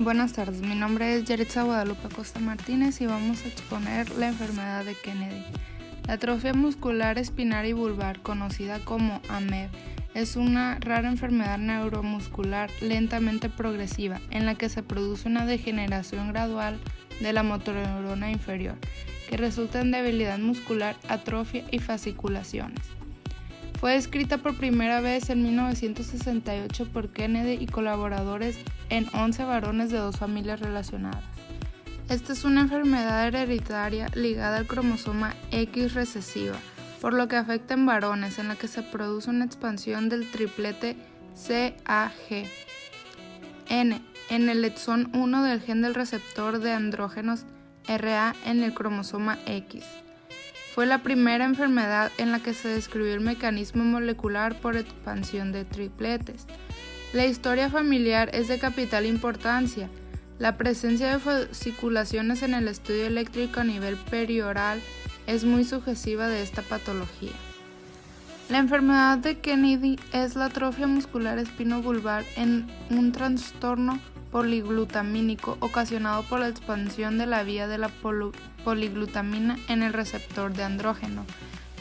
Buenas tardes, mi nombre es Yaritza Guadalupe Costa Martínez y vamos a exponer la enfermedad de Kennedy. La atrofia muscular espinal y vulvar, conocida como AMEB, es una rara enfermedad neuromuscular lentamente progresiva en la que se produce una degeneración gradual de la motoneurona inferior, que resulta en debilidad muscular, atrofia y fasciculaciones. Fue descrita por primera vez en 1968 por Kennedy y colaboradores en 11 varones de dos familias relacionadas. Esta es una enfermedad hereditaria ligada al cromosoma X recesiva, por lo que afecta en varones, en la que se produce una expansión del triplete CAG N en el exón 1 del gen del receptor de andrógenos RA en el cromosoma X. Fue la primera enfermedad en la que se describió el mecanismo molecular por expansión de tripletes. La historia familiar es de capital importancia. La presencia de fasciculaciones en el estudio eléctrico a nivel perioral es muy sugestiva de esta patología. La enfermedad de Kennedy es la atrofia muscular espino-vulvar en un trastorno poliglutamínico ocasionado por la expansión de la vía de la poliglutamina en el receptor de andrógeno.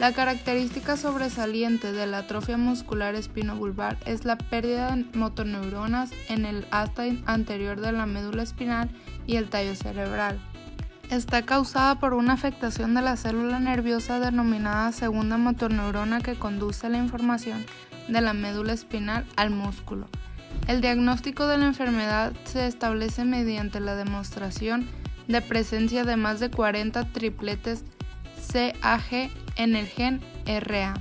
La característica sobresaliente de la atrofia muscular espino-vulvar es la pérdida de motoneuronas en el asta anterior de la médula espinal y el tallo cerebral. Está causada por una afectación de la célula nerviosa denominada segunda motoneurona que conduce la información de la médula espinal al músculo. El diagnóstico de la enfermedad se establece mediante la demostración de presencia de más de 40 tripletes CAG en el gen RA.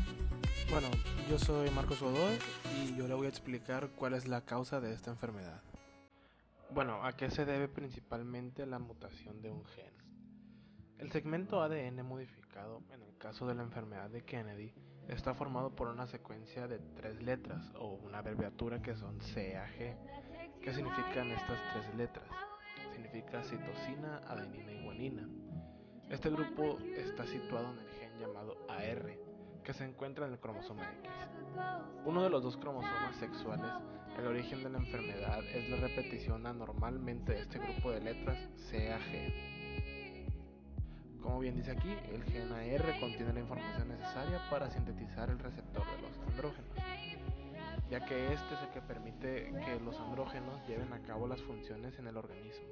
Bueno, yo soy Marcos Godoy y yo le voy a explicar cuál es la causa de esta enfermedad. Bueno, ¿a qué se debe principalmente la mutación de un gen? El segmento ADN modificado, en el caso de la enfermedad de Kennedy, está formado por una secuencia de 3 letras o una abreviatura que son CAG. ¿Qué significan estas 3 letras? Significa citosina, adenina y guanina. Este grupo está situado en el gen llamado AR, que se encuentra en el cromosoma X. Uno de los dos cromosomas sexuales, el origen de la enfermedad es la repetición anormalmente de este grupo de letras CAG. Como bien dice aquí, el gen AR contiene la información necesaria para sintetizar el receptor de los andrógenos, ya que este es el que permite que los andrógenos lleven a cabo las funciones en el organismo.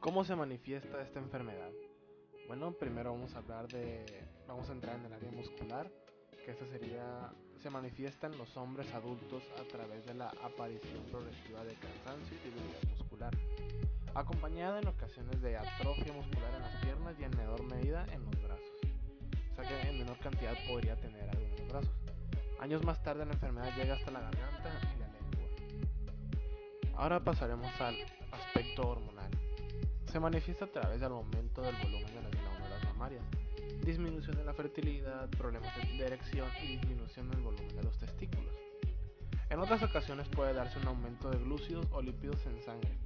¿Cómo se manifiesta esta enfermedad? Bueno, primero vamos a entrar en el área muscular, que se manifiesta en los hombres adultos a través de la aparición progresiva de cansancio y debilidad muscular, acompañada en ocasiones de atrofia muscular en las piernas y en menor medida en los brazos. O sea que en menor cantidad podría tener algo en los brazos. Años más tarde la enfermedad llega hasta la garganta y la lengua. Ahora pasaremos al aspecto hormonal. Se manifiesta a través del aumento del volumen de las glándulas mamarias, disminución de la fertilidad, problemas de erección y disminución del volumen de los testículos. En otras ocasiones puede darse un aumento de glúcidos o lípidos en sangre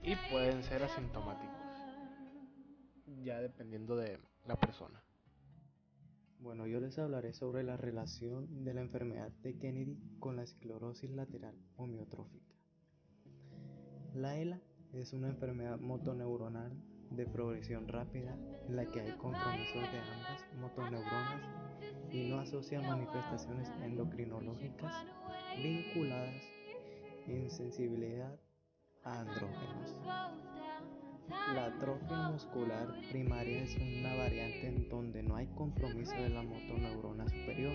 y pueden ser asintomáticos, ya dependiendo de la persona. Bueno, yo les hablaré sobre la relación de la enfermedad de Kennedy con la esclerosis lateral amiotrófica. La ELA es una enfermedad motoneuronal de progresión rápida en la que hay compromiso de ambas motoneuronas y no asocia manifestaciones endocrinológicas vinculadas a insensibilidad a andrógenos. La atrofia muscular primaria es una variante en donde no hay compromiso de la motoneurona superior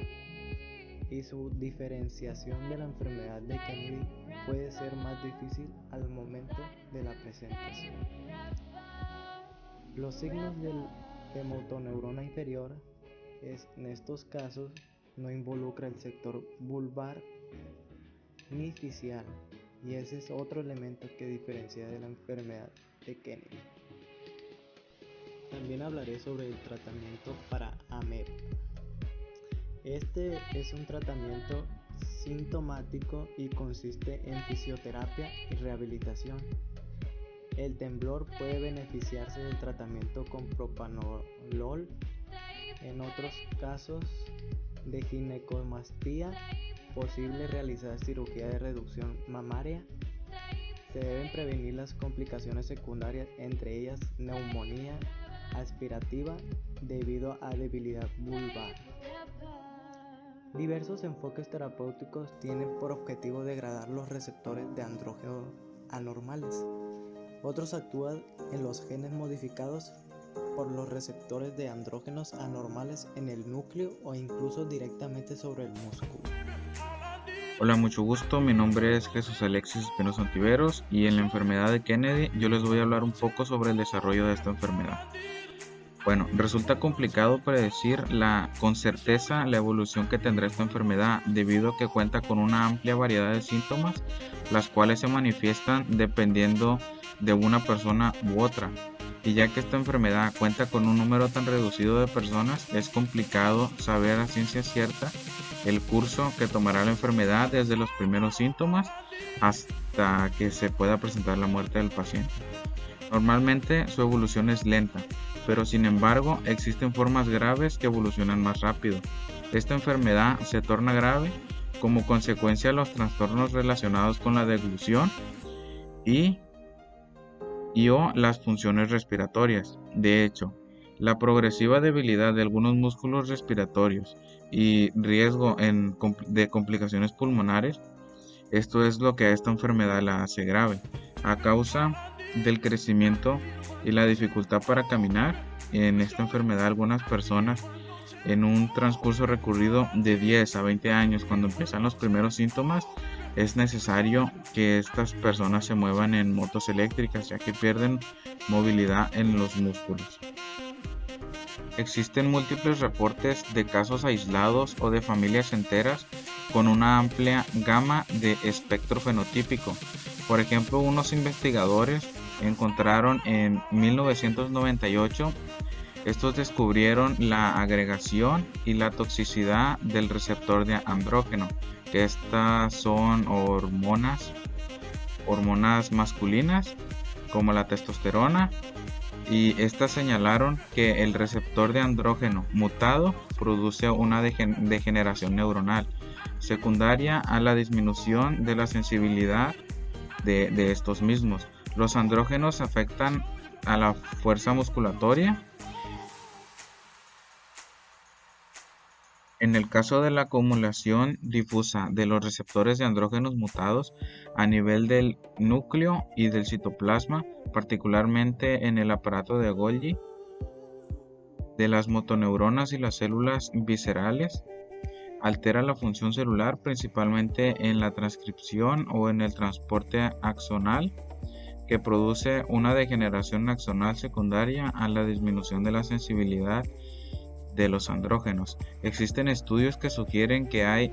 y su diferenciación de la enfermedad de Kennedy puede ser más difícil al momento de la presentación. Los signos de motoneurona inferior en estos casos no involucra el sector vulvar ni facial, y ese es otro elemento que diferencia de la enfermedad de Kennedy. También hablaré sobre el tratamiento para AMEB. Este es un tratamiento sintomático y consiste en fisioterapia y rehabilitación. El temblor puede beneficiarse del tratamiento con propanolol. En otros casos de ginecomastia, posible realizar cirugía de reducción mamaria Se deben prevenir las complicaciones secundarias, entre ellas neumonía aspirativa debido a debilidad vulvar. Diversos enfoques terapéuticos tienen por objetivo degradar los receptores de andrógenos anormales. Otros actúan en los genes modificados por los receptores de andrógenos anormales en el núcleo o incluso directamente sobre el músculo. Hola, mucho gusto, mi nombre es Jesús Alexis Espinosa Ontiveros y en la enfermedad de Kennedy yo les voy a hablar un poco sobre el desarrollo de esta enfermedad. Bueno, resulta complicado predecir con certeza la evolución que tendrá esta enfermedad debido a que cuenta con una amplia variedad de síntomas, las cuales se manifiestan dependiendo de una persona u otra. Y ya que esta enfermedad cuenta con un número tan reducido de personas, es complicado saber a ciencia cierta el curso que tomará la enfermedad desde los primeros síntomas hasta que se pueda presentar la muerte del paciente. Normalmente su evolución es lenta, pero sin embargo existen formas graves que evolucionan más rápido. Esta enfermedad se torna grave como consecuencia de los trastornos relacionados con la deglución o las funciones respiratorias. De hecho, la progresiva debilidad de algunos músculos respiratorios y riesgo de complicaciones pulmonares, esto es lo que a esta enfermedad la hace grave. A causa del crecimiento y la dificultad para caminar, en esta enfermedad algunas personas en un transcurso recurrido de 10 a 20 años, cuando empiezan los primeros síntomas, es necesario que estas personas se muevan en motos eléctricas, ya que pierden movilidad en los músculos. Existen múltiples reportes de casos aislados o de familias enteras con una amplia gama de espectro fenotípico. Por ejemplo, unos investigadores encontraron en 1998, estos descubrieron la agregación y la toxicidad del receptor de andrógeno, que estas son hormonas masculinas como la testosterona, y estas señalaron que el receptor de andrógeno mutado produce una degeneración neuronal secundaria a la disminución de la sensibilidad de estos mismos. Los andrógenos afectan a la fuerza musculatoria. En el caso de la acumulación difusa de los receptores de andrógenos mutados a nivel del núcleo y del citoplasma, particularmente en el aparato de Golgi, de las motoneuronas y las células viscerales, altera la función celular principalmente en la transcripción o en el transporte axonal, que produce una degeneración axonal secundaria a la disminución de la sensibilidad de los andrógenos. Existen estudios que sugieren que hay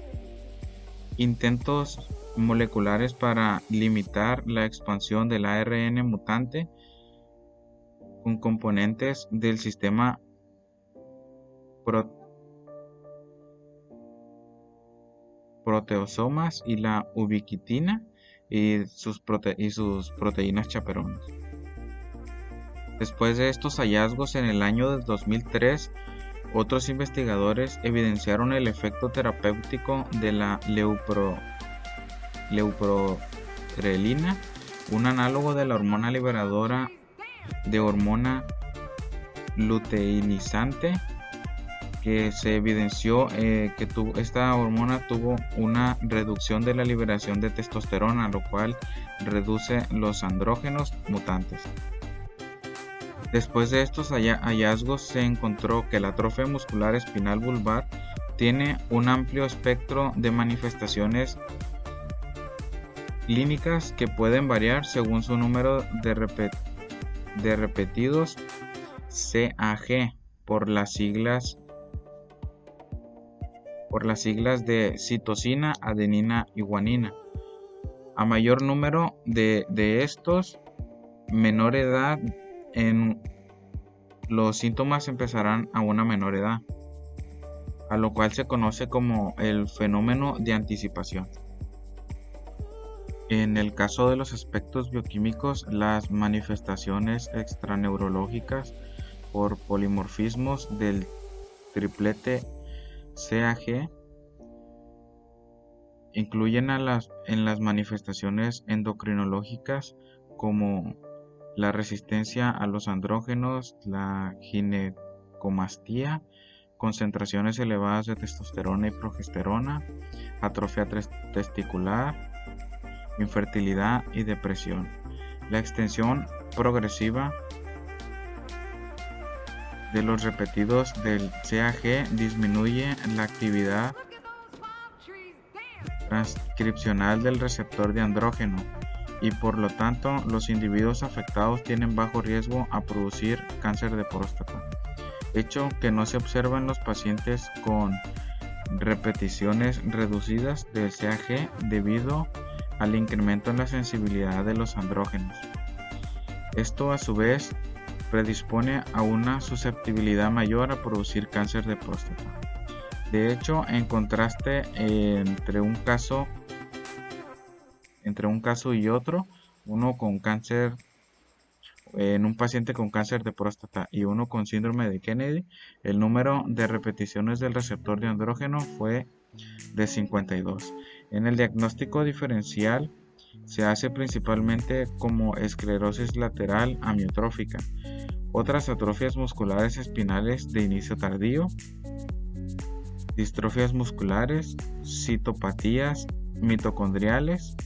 intentos moleculares para limitar la expansión del ARN mutante con componentes del sistema proteosomas y la ubiquitina y sus proteínas chaperonas. Después de estos hallazgos, en el año de 2003, otros investigadores evidenciaron el efecto terapéutico de la leuprorelina, un análogo de la hormona liberadora de hormona luteinizante, que se evidenció que esta hormona tuvo una reducción de la liberación de testosterona, lo cual reduce los andrógenos mutantes. Después de estos hallazgos se encontró que la atrofia muscular espinal vulvar tiene un amplio espectro de manifestaciones clínicas que pueden variar según su número de repetidos CAG por las siglas de citosina, adenina y guanina. A mayor número de estos, menor edad, los síntomas empezarán a una menor edad, a lo cual se conoce como el fenómeno de anticipación. En el caso de los aspectos bioquímicos, las manifestaciones extraneurológicas por polimorfismos del triplete CAG incluyen en las manifestaciones endocrinológicas como la resistencia a los andrógenos, la ginecomastía, concentraciones elevadas de testosterona y progesterona, atrofia testicular, infertilidad y depresión. La extensión progresiva de los repetidos del CAG disminuye la actividad transcripcional del receptor de andrógeno y por lo tanto los individuos afectados tienen bajo riesgo a producir cáncer de próstata, hecho que no se observa en los pacientes con repeticiones reducidas del CAG debido al incremento en la sensibilidad de los andrógenos. Esto a su vez predispone a una susceptibilidad mayor a producir cáncer de próstata. De hecho, en contraste entre un caso y otro, uno con cáncer en un paciente con cáncer de próstata y uno con síndrome de Kennedy, el número de repeticiones del receptor de andrógeno fue de 52. En el diagnóstico diferencial se hace principalmente como esclerosis lateral amiotrófica, otras atrofias musculares espinales de inicio tardío, distrofias musculares, citopatías mitocondriales,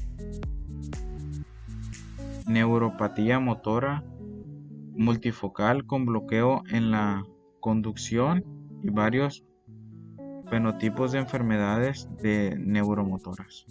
neuropatía motora multifocal con bloqueo en la conducción y varios fenotipos de enfermedades neuromotoras.